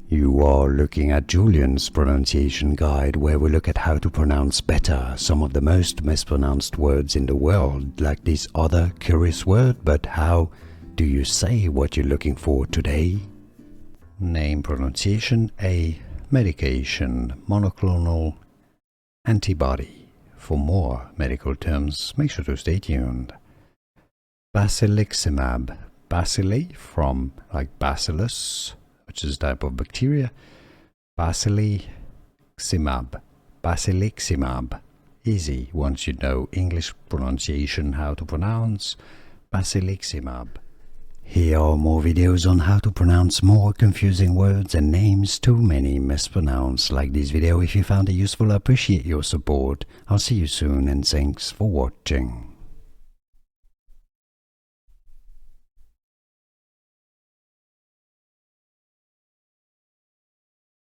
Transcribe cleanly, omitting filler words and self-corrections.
You are looking at Julian's pronunciation guide, where we look at how to pronounce better some of the most mispronounced words in the world, like this other curious word. But how do you say what you're looking for today? Name pronunciation: A. Medication, monoclonal antibody. For more medical terms, make sure to stay tuned. Basiliximab. Bacilli, from like bacillus, which is a type of bacteria. Basiliximab. Basiliximab. Easy once you know English pronunciation, how to pronounce Basiliximab. Here are more videos on how to pronounce more confusing words and names too many mispronounced. Like this video if you found it useful. I appreciate your support. I'll see you soon and thanks for watching.